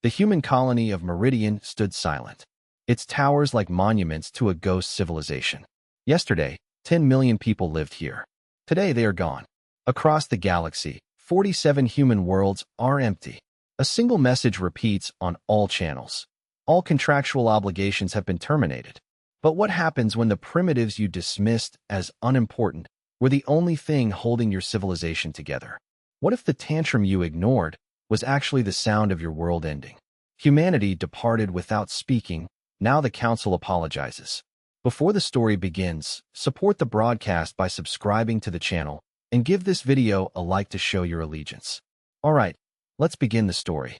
The human colony of Meridian stood silent, its towers like monuments to a ghost civilization. Yesterday, 10 million people lived here. Today they are gone. Across the galaxy, 47 human worlds are empty. A single message repeats on all channels. All contractual obligations have been terminated. But what happens when the primitives you dismissed as unimportant were the only thing holding your civilization together? What if the tantrum you ignored was actually the sound of your world ending? Humanity departed without speaking. Now the Council apologizes. Before the story begins, support the broadcast by subscribing to the channel and give this video a like to show your allegiance. Alright, let's begin the story.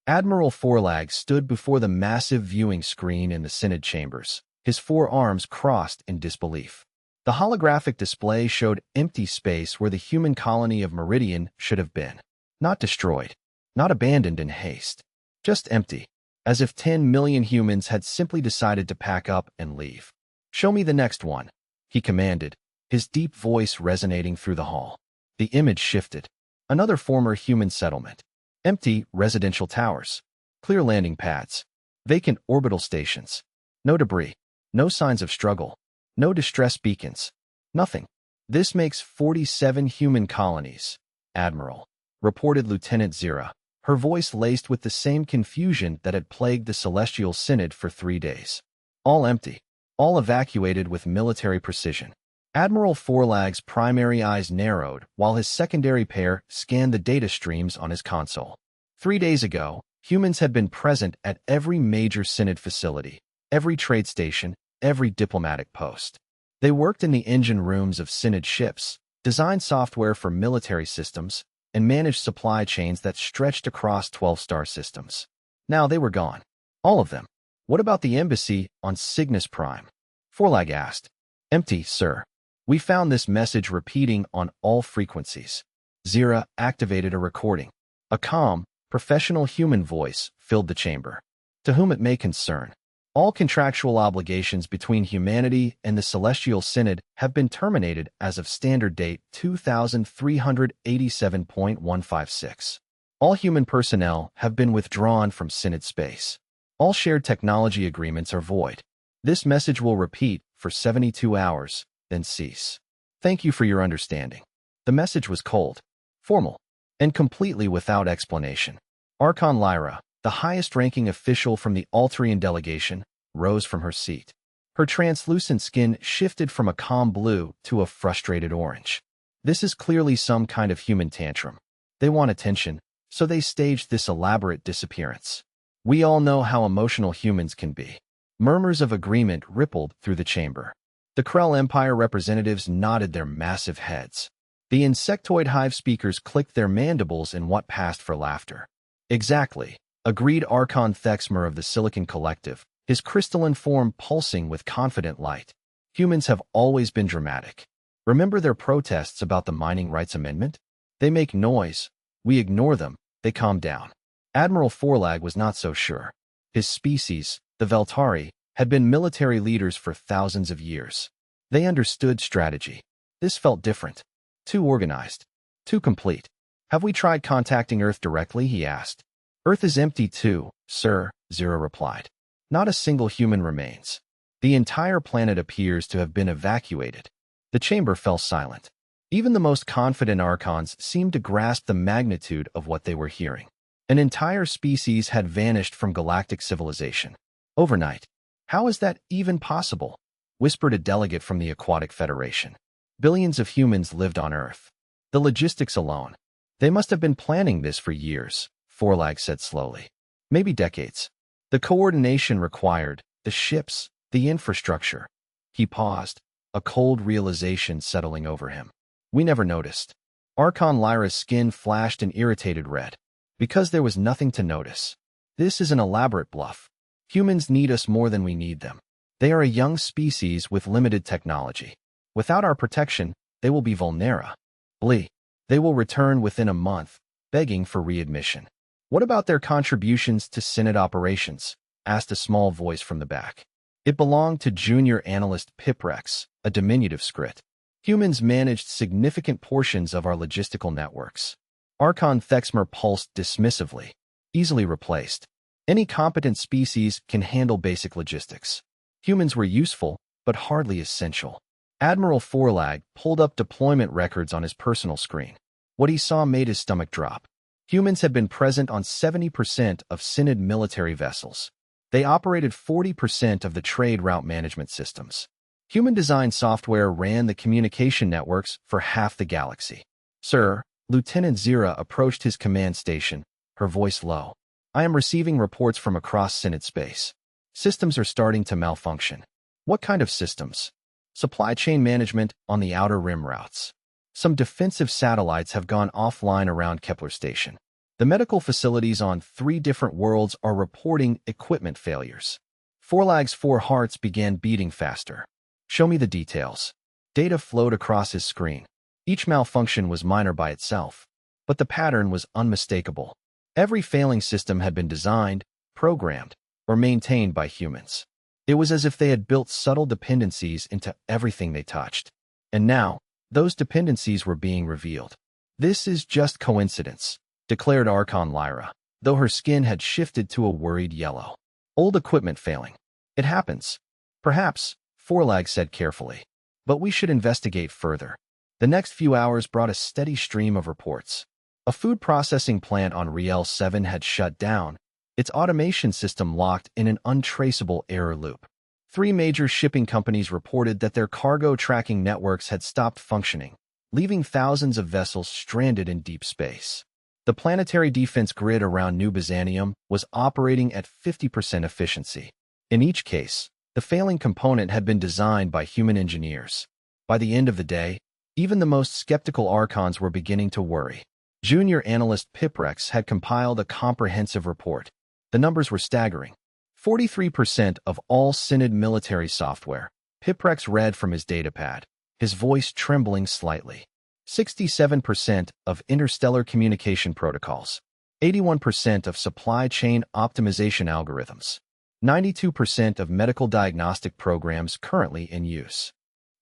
Admiral Forlag stood before the massive viewing screen in the Synod chambers, his four arms crossed in disbelief. The holographic display showed empty space where the human colony of Meridian should have been. Not destroyed, not abandoned in haste, just empty, as if 10 million humans had simply decided to pack up and leave. "Show me the next one," he commanded, his deep voice resonating through the hall. The image shifted. Another former human settlement. Empty residential towers. Clear landing pads. Vacant orbital stations. No debris. No signs of struggle. No distress beacons. Nothing. "This makes 47 human colonies, Admiral," reported Lieutenant Zira, her voice laced with the same confusion that had plagued the Celestial Synod for 3 days. "All empty. All evacuated with military precision." Admiral Forlag's primary eyes narrowed while his secondary pair scanned the data streams on his console. 3 days ago, humans had been present at every major Synod facility, every trade station, every diplomatic post. They worked in the engine rooms of Synod ships, designed software for military systems, and managed supply chains that stretched across 12 star systems. Now they were gone. All of them. "What about the embassy on Cygnus Prime?" Forlag asked. "Empty, sir. We found this message repeating on all frequencies." Zira activated a recording. A calm, professional human voice filled the chamber. "To whom it may concern, all contractual obligations between humanity and the Celestial Synod have been terminated as of standard date 2387.156. All human personnel have been withdrawn from Synod space. All shared technology agreements are void. This message will repeat for 72 hours, then cease. Thank you for your understanding." The message was cold, formal, and completely without explanation. Archon Lyra, the highest-ranking official from the Alterian delegation, rose from her seat. Her translucent skin shifted from a calm blue to a frustrated orange. "This is clearly some kind of human tantrum. They want attention, so they staged this elaborate disappearance. We all know how emotional humans can be." Murmurs of agreement rippled through the chamber. The Krell Empire representatives nodded their massive heads. The insectoid hive speakers clicked their mandibles in what passed for laughter. "Exactly," agreed Archon Thexmer of the Silicon Collective, his crystalline form pulsing with confident light. "Humans have always been dramatic. Remember their protests about the Mining Rights Amendment? They make noise. We ignore them. They calm down." Admiral Forlag was not so sure. His species, the Veltari, had been military leaders for thousands of years. They understood strategy. This felt different. Too organized. Too complete. "Have we tried contacting Earth directly?" he asked. "Earth is empty too, sir," Zira replied. "Not a single human remains. The entire planet appears to have been evacuated." The chamber fell silent. Even the most confident Archons seemed to grasp the magnitude of what they were hearing. An entire species had vanished from galactic civilization. Overnight. "How is that even possible?" whispered a delegate from the Aquatic Federation. "Billions of humans lived on Earth. The logistics alone. They must have been planning this for years," Forlag said slowly. "Maybe decades. The coordination required, the ships, the infrastructure." He paused, a cold realization settling over him. "We never noticed." Archon Lyra's skin flashed an irritated red. "Because there was nothing to notice. This is an elaborate bluff. Humans need us more than we need them. They are a young species with limited technology. Without our protection, they will be vulnerable. They will return within a month, begging for readmission." "What about their contributions to Synod operations?" asked a small voice from the back. It belonged to junior analyst Piprex, a diminutive scrit. "Humans managed significant portions of our logistical networks." Archon Thexmer pulsed dismissively. "Easily replaced. Any competent species can handle basic logistics. Humans were useful, but hardly essential. Admiral Forlag pulled up deployment records on his personal screen. What he saw made his stomach drop. Humans had been present on 70% of Synod military vessels. They operated 40% of the trade route management systems. Human-designed software ran the communication networks for half the galaxy. Sir, Lieutenant Zira approached his command station, her voice low. I am receiving reports from across Synod space. Systems are starting to malfunction. What kind of systems? Supply chain management on the outer rim routes. Some defensive satellites have gone offline around Kepler Station. The medical facilities on 3 different worlds are reporting equipment failures. Forlag's 4 hearts began beating faster. Show me the details. Data flowed across his screen. Each malfunction was minor by itself, but the pattern was unmistakable. Every failing system had been designed, programmed, or maintained by humans. It was as if they had built subtle dependencies into everything they touched. And now, those dependencies were being revealed. This is just coincidence, declared Archon Lyra, though her skin had shifted to a worried yellow. Old equipment failing. It happens. Perhaps, Forlag said carefully. But we should investigate further. The next few hours brought a steady stream of reports. A food processing plant on Riel 7 had shut down, its automation system locked in an untraceable error loop. 3 major shipping companies reported that their cargo tracking networks had stopped functioning, leaving thousands of vessels stranded in deep space. The planetary defense grid around New Byzantium was operating at 50% efficiency. In each case, the failing component had been designed by human engineers. By the end of the day, even the most skeptical Archons were beginning to worry. Junior analyst Piprex had compiled a comprehensive report. The numbers were staggering. 43% of all Synod military software, Piprex read from his datapad, his voice trembling slightly. 67% of interstellar communication protocols. 81% of supply chain optimization algorithms. 92% of medical diagnostic programs currently in use.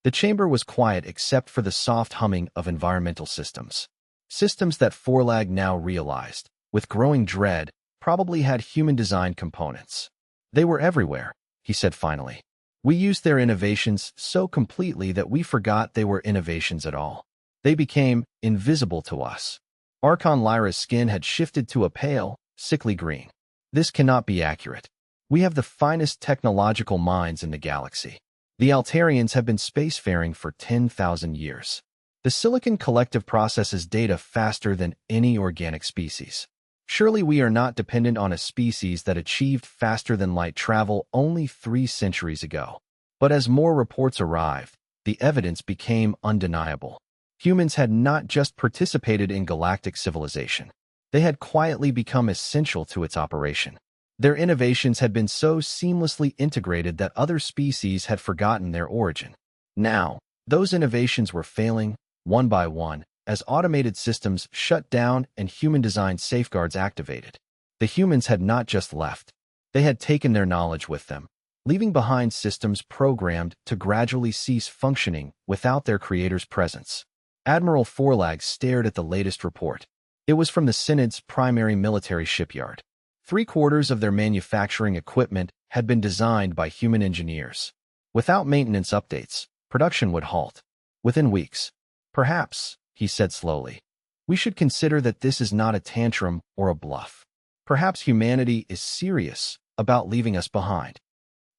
The chamber was quiet except for the soft humming of environmental systems. Systems that Forlag now realized, with growing dread, probably had human-designed components. They were everywhere, he said finally. We used their innovations so completely that we forgot they were innovations at all. They became invisible to us. Archon Lyra's skin had shifted to a pale, sickly green. This cannot be accurate. We have the finest technological minds in the galaxy. The Altarians have been spacefaring for 10,000 years. The Silicon Collective processes data faster than any organic species. Surely we are not dependent on a species that achieved faster-than-light travel only 3 centuries ago. But as more reports arrived, the evidence became undeniable. Humans had not just participated in galactic civilization. They had quietly become essential to its operation. Their innovations had been so seamlessly integrated that other species had forgotten their origin. Now, those innovations were failing, one by one, as automated systems shut down and human-designed safeguards activated. The humans had not just left. They had taken their knowledge with them, leaving behind systems programmed to gradually cease functioning without their creator's presence. Admiral Forlag stared at the latest report. It was from the Synod's primary military shipyard. 3/4 of their manufacturing equipment had been designed by human engineers. Without maintenance updates, production would halt. Within weeks. Perhaps, he said slowly, we should consider that this is not a tantrum or a bluff. Perhaps humanity is serious about leaving us behind.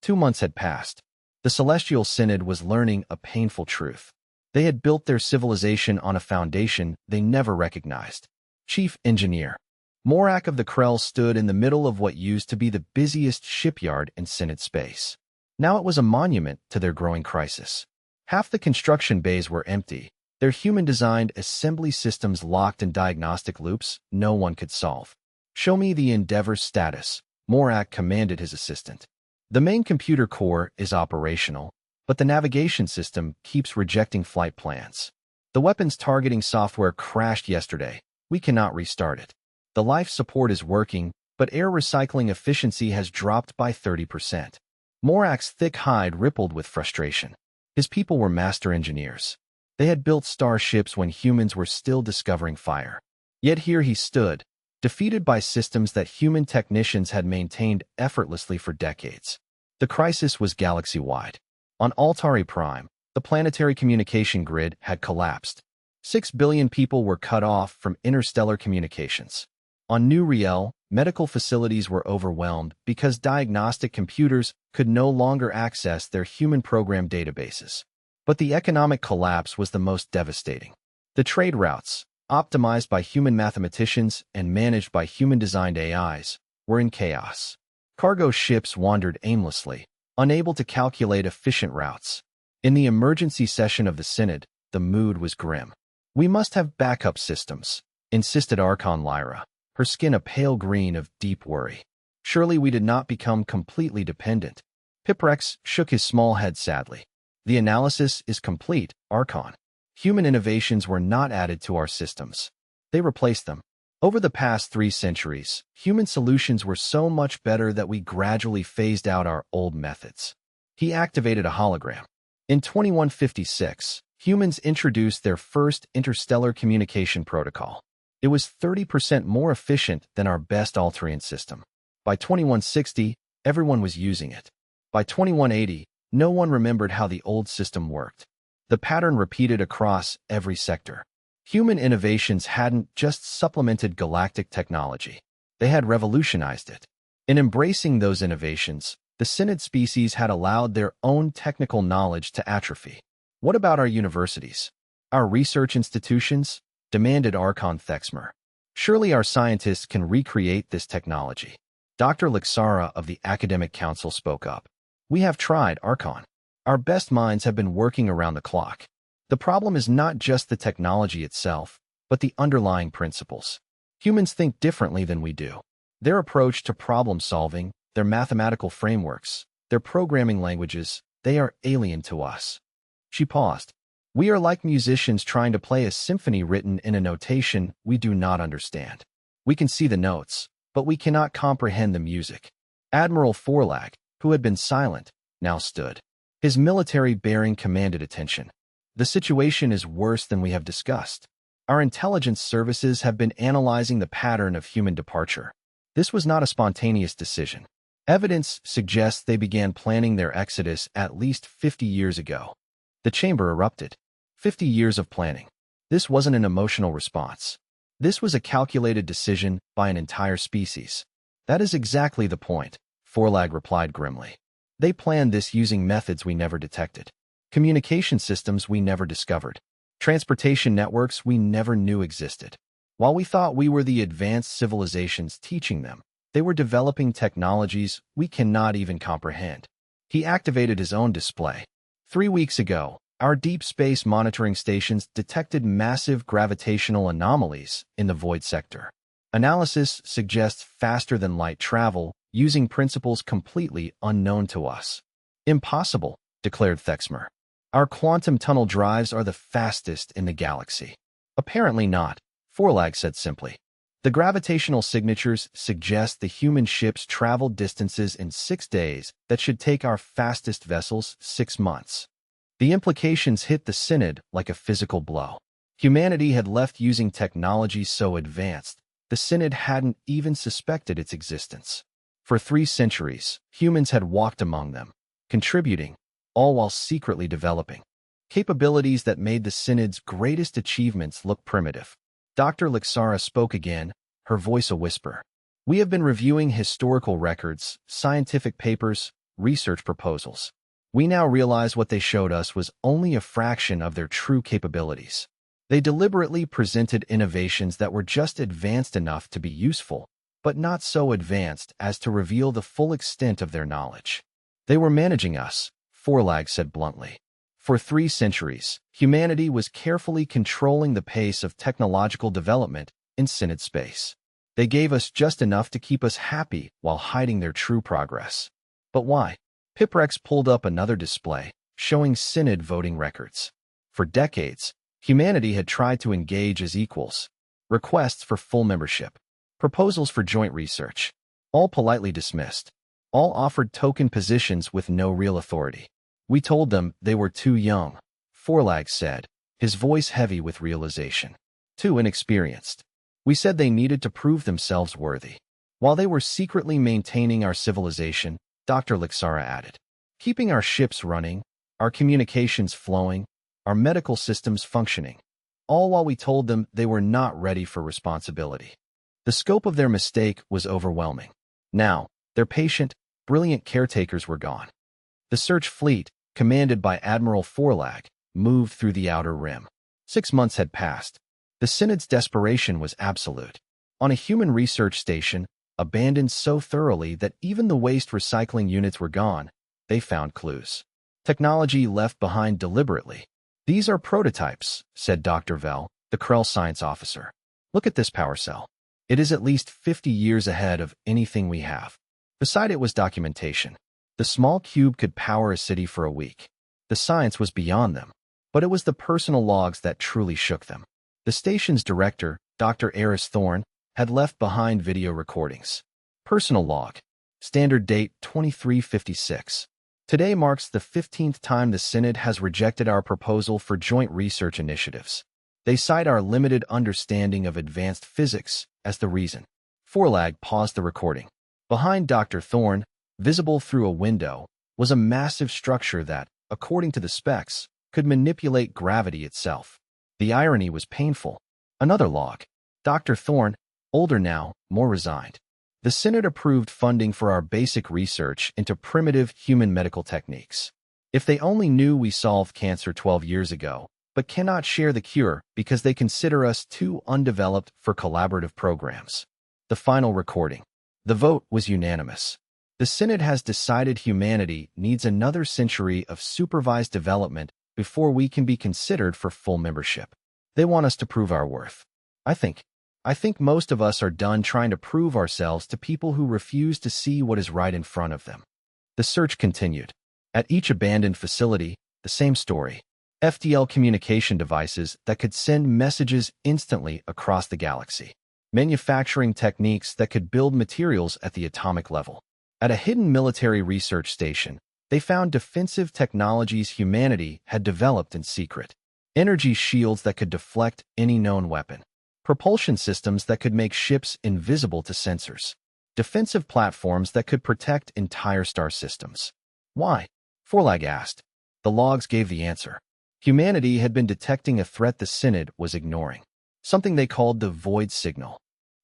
2 months had passed. The Celestial Synod was learning a painful truth. They had built their civilization on a foundation they never recognized. Chief Engineer Morak of the Krell stood in the middle of what used to be the busiest shipyard in Synod space. Now it was a monument to their growing crisis. Half the construction bays were empty, their human-designed assembly systems locked in diagnostic loops no one could solve. Show me the Endeavor's status, Morak commanded his assistant. The main computer core is operational, but the navigation system keeps rejecting flight plans. The weapons targeting software crashed yesterday. We cannot restart it. The life support is working, but air recycling efficiency has dropped by 30%. Morak's thick hide rippled with frustration. His people were master engineers. They had built starships when humans were still discovering fire. Yet here he stood, defeated by systems that human technicians had maintained effortlessly for decades. The crisis was galaxy-wide. On Altari Prime, the planetary communication grid had collapsed. 6 billion people were cut off from interstellar communications. On New Riel, medical facilities were overwhelmed because diagnostic computers could no longer access their human-programmed databases. But the economic collapse was the most devastating. The trade routes, optimized by human mathematicians and managed by human-designed AIs, were in chaos. Cargo ships wandered aimlessly, unable to calculate efficient routes. In the emergency session of the Synod, the mood was grim. "We must have backup systems," insisted Archon Lyra, her skin a pale green of deep worry. "Surely we did not become completely dependent." Piprex shook his small head sadly. "The analysis is complete, Archon. Human innovations were not added to our systems. They replaced them. Over the past 3 centuries, human solutions were so much better that we gradually phased out our old methods." He activated a hologram. In 2156, humans introduced their first interstellar communication protocol. It was 30% more efficient than our best Altarian system. By 2160, everyone was using it. By 2180, no one remembered how the old system worked. The pattern repeated across every sector. Human innovations hadn't just supplemented galactic technology. They had revolutionized it. In embracing those innovations, the Synod species had allowed their own technical knowledge to atrophy. "What about our universities? Our research institutions?" demanded Archon Thexmer. "Surely our scientists can recreate this technology." Dr. Lixara of the Academic Council spoke up. "We have tried, Archon. Our best minds have been working around the clock. The problem is not just the technology itself, but the underlying principles. Humans think differently than we do. Their approach to problem-solving, their mathematical frameworks, their programming languages, they are alien to us." She paused. "We are like musicians trying to play a symphony written in a notation we do not understand. We can see the notes, but we cannot comprehend the music." Admiral Forlag, who had been silent, now stood. His military bearing commanded attention. "The situation is worse than we have discussed. Our intelligence services have been analyzing the pattern of human departure. This was not a spontaneous decision. Evidence suggests they began planning their exodus at least 50 years ago." The chamber erupted. 50 years of planning. This wasn't an emotional response. This was a calculated decision by an entire species. "That is exactly the point," Forlag replied grimly. "They planned this using methods we never detected. Communication systems we never discovered. Transportation networks we never knew existed. While we thought we were the advanced civilizations teaching them, they were developing technologies we cannot even comprehend." He activated his own display. 3 weeks ago, our deep space monitoring stations detected massive gravitational anomalies in the void sector. Analysis suggests faster-than-light travel using principles completely unknown to us. "Impossible," declared Thexmer. "Our quantum tunnel drives are the fastest in the galaxy." "Apparently not," Forlag said simply. "The gravitational signatures suggest the human ships traveled distances in 6 days that should take our fastest vessels 6 months." The implications hit the Synod like a physical blow. Humanity had left using technology so advanced, the Synod hadn't even suspected its existence. For 3 centuries, humans had walked among them, contributing, all while secretly developing capabilities that made the Synod's greatest achievements look primitive. Dr. Lixara spoke again, her voice a whisper. "We have been reviewing historical records, scientific papers, research proposals. We now realize what they showed us was only a fraction of their true capabilities. They deliberately presented innovations that were just advanced enough to be useful, but not so advanced as to reveal the full extent of their knowledge. They were managing us," Forlag said bluntly. "For 3 centuries, humanity was carefully controlling the pace of technological development in Synod space. They gave us just enough to keep us happy while hiding their true progress." "But why?" Piprex pulled up another display, showing Synod voting records. For decades, humanity had tried to engage as equals. Requests for full membership, proposals for joint research, all politely dismissed. All offered token positions with no real authority. "We told them they were too young," Forlag said, his voice heavy with realization. "Too inexperienced. We said they needed to prove themselves worthy. While they were secretly maintaining our civilization, Dr. Lixara added, keeping our ships running, our communications flowing, our medical systems functioning, all while we told them they were not ready for responsibility. The scope of their mistake was overwhelming. Now, their patient, brilliant caretakers were gone. The search fleet, commanded by Admiral Forlag, moved through the outer rim. 6 months had passed. The Synod's desperation was absolute. On a human research station, abandoned so thoroughly that even the waste recycling units were gone, they found clues. Technology left behind deliberately. These are prototypes, said Dr. Vell, the Krell science officer. Look at this power cell. It is at least 50 years ahead of anything we have. Beside it was documentation. The small cube could power a city for a week. The science was beyond them, but it was the personal logs that truly shook them. The station's director, Dr. Eris Thorne, had left behind video recordings. Personal log. Standard date 2356. Today marks the 15th time the Synod has rejected our proposal for joint research initiatives. They cite our limited understanding of advanced physics as the reason. Forlag paused the recording. Behind Dr. Thorne, visible through a window, was a massive structure that, according to the specs, could manipulate gravity itself. The irony was painful. Another log. Dr. Thorne, older now, more resigned. The Synod approved funding for our basic research into primitive human medical techniques. If they only knew we solved cancer 12 years ago, but cannot share the cure because they consider us too undeveloped for collaborative programs. The final recording. The vote was unanimous. The Synod has decided humanity needs another century of supervised development before we can be considered for full membership. They want us to prove our worth. I think most of us are done trying to prove ourselves to people who refuse to see what is right in front of them. The search continued. At each abandoned facility, the same story. FDL communication devices that could send messages instantly across the galaxy. Manufacturing techniques that could build materials at the atomic level. At a hidden military research station, they found defensive technologies humanity had developed in secret. Energy shields that could deflect any known weapon. Propulsion systems that could make ships invisible to sensors. Defensive platforms that could protect entire star systems. Why? Forlag asked. The logs gave the answer. Humanity had been detecting a threat the Synod was ignoring. Something they called the void signal.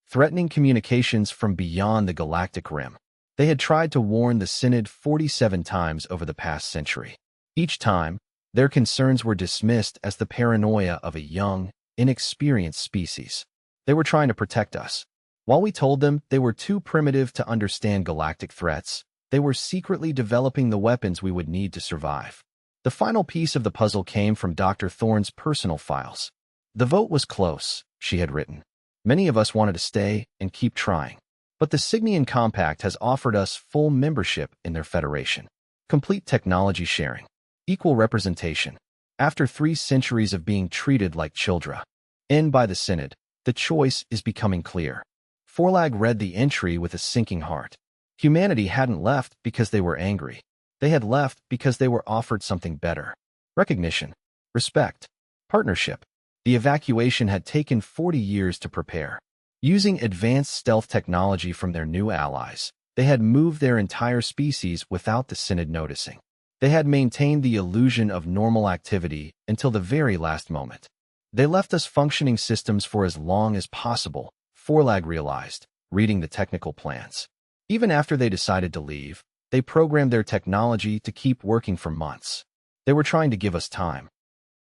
Threatening communications from beyond the galactic rim. They had tried to warn the Synod 47 times over the past century. Each time, their concerns were dismissed as the paranoia of a young, inexperienced species. They were trying to protect us. While we told them they were too primitive to understand galactic threats, they were secretly developing the weapons we would need to survive. The final piece of the puzzle came from Dr. Thorne's personal files. The vote was close, she had written. Many of us wanted to stay and keep trying. But the Signian Compact has offered us full membership in their federation. Complete technology sharing. Equal representation. After 3 centuries of being treated like children. By the Synod, the choice is becoming clear. Forlag read the entry with a sinking heart. Humanity hadn't left because they were angry. They had left because they were offered something better. Recognition. Respect. Partnership. The evacuation had taken 40 years to prepare. Using advanced stealth technology from their new allies, they had moved their entire species without the Synod noticing. They had maintained the illusion of normal activity until the very last moment. They left us functioning systems for as long as possible, Forlag realized, reading the technical plans. Even after they decided to leave, they programmed their technology to keep working for months. They were trying to give us time.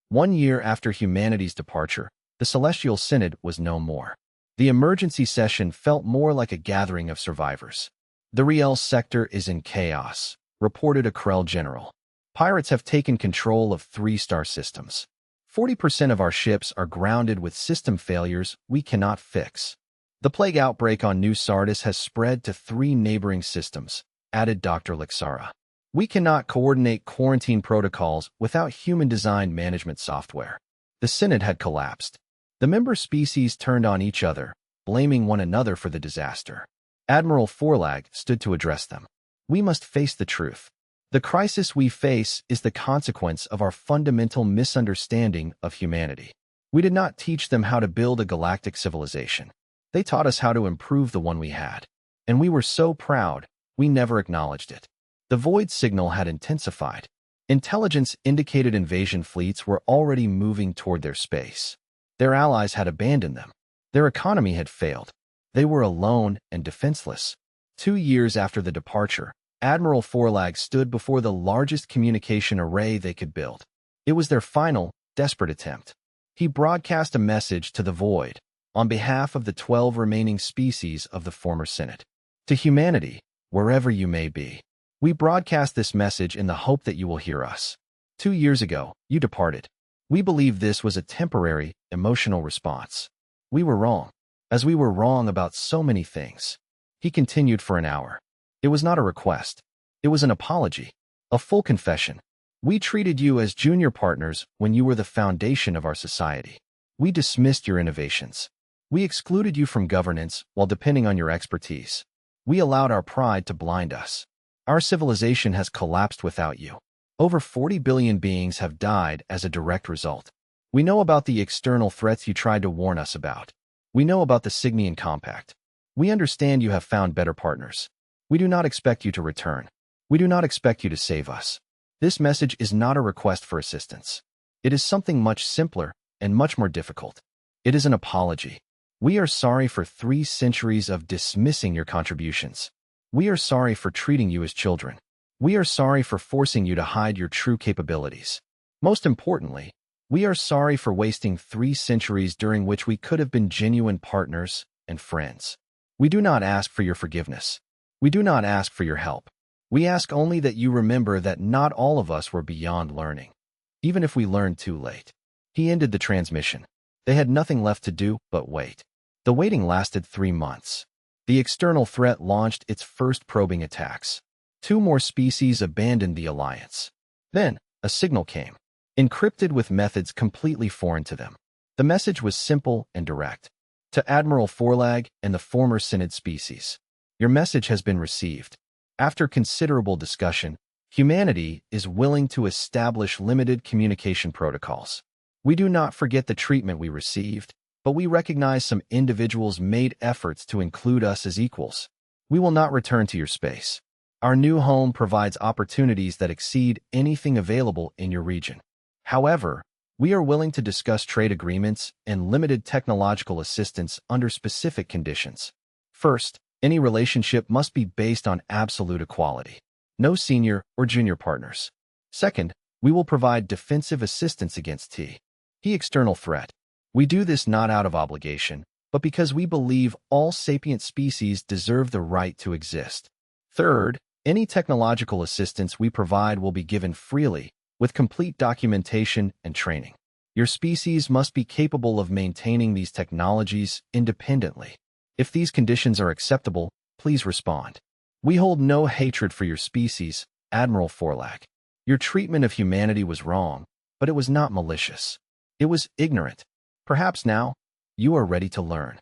1 year after humanity's departure, the Celestial Synod was no more. The emergency session felt more like a gathering of survivors. The Riel sector is in chaos, reported a Krell general. Pirates have taken control of 3 star systems. 40% of our ships are grounded with system failures we cannot fix. The plague outbreak on New Sardis has spread to 3 neighboring systems, added Dr. Lixara. We cannot coordinate quarantine protocols without human-designed management software. The Synod had collapsed. The member species turned on each other, blaming one another for the disaster. Admiral Forlag stood to address them. We must face the truth. The crisis we face is the consequence of our fundamental misunderstanding of humanity. We did not teach them how to build a galactic civilization. They taught us how to improve the one we had. And we were so proud, we never acknowledged it. The void signal had intensified. Intelligence indicated invasion fleets were already moving toward their space. Their allies had abandoned them. Their economy had failed. They were alone and defenseless. 2 years after the departure, Admiral Forlag stood before the largest communication array they could build. It was their final, desperate attempt. He broadcast a message to the void on behalf of the 12 remaining species of the former Senate. To humanity, wherever you may be, we broadcast this message in the hope that you will hear us. 2 years ago, you departed. We believe this was a temporary, emotional response. We were wrong, as we were wrong about so many things. He continued for an hour. It was not a request. It was an apology, a full confession. We treated you as junior partners when you were the foundation of our society. We dismissed your innovations. We excluded you from governance while depending on your expertise. We allowed our pride to blind us. Our civilization has collapsed without you. Over 40 billion beings have died as a direct result. We know about the external threats you tried to warn us about. We know about the Signian Compact. We understand you have found better partners. We do not expect you to return. We do not expect you to save us. This message is not a request for assistance. It is something much simpler and much more difficult. It is an apology. We are sorry for 3 centuries of dismissing your contributions. We are sorry for treating you as children. We are sorry for forcing you to hide your true capabilities. Most importantly, we are sorry for wasting 3 centuries during which we could have been genuine partners and friends. We do not ask for your forgiveness. We do not ask for your help. We ask only that you remember that not all of us were beyond learning, even if we learned too late. He ended the transmission. They had nothing left to do but wait. The waiting lasted 3 months. The external threat launched its first probing attacks. 2 more species abandoned the alliance. Then, a signal came, encrypted with methods completely foreign to them. The message was simple and direct. To Admiral Forlag and the former Synod species, your message has been received. After considerable discussion, humanity is willing to establish limited communication protocols. We do not forget the treatment we received, but we recognize some individuals made efforts to include us as equals. We will not return to your space. Our new home provides opportunities that exceed anything available in your region. However, we are willing to discuss trade agreements and limited technological assistance under specific conditions. First, any relationship must be based on absolute equality. No senior or junior partners. Second, we will provide defensive assistance against T. External threat. We do this not out of obligation, but because we believe all sapient species deserve the right to exist. Third, any technological assistance we provide will be given freely, with complete documentation and training. Your species must be capable of maintaining these technologies independently. If these conditions are acceptable, please respond. We hold no hatred for your species, Admiral Forlag. Your treatment of humanity was wrong, but it was not malicious. It was ignorant. Perhaps now, you are ready to learn.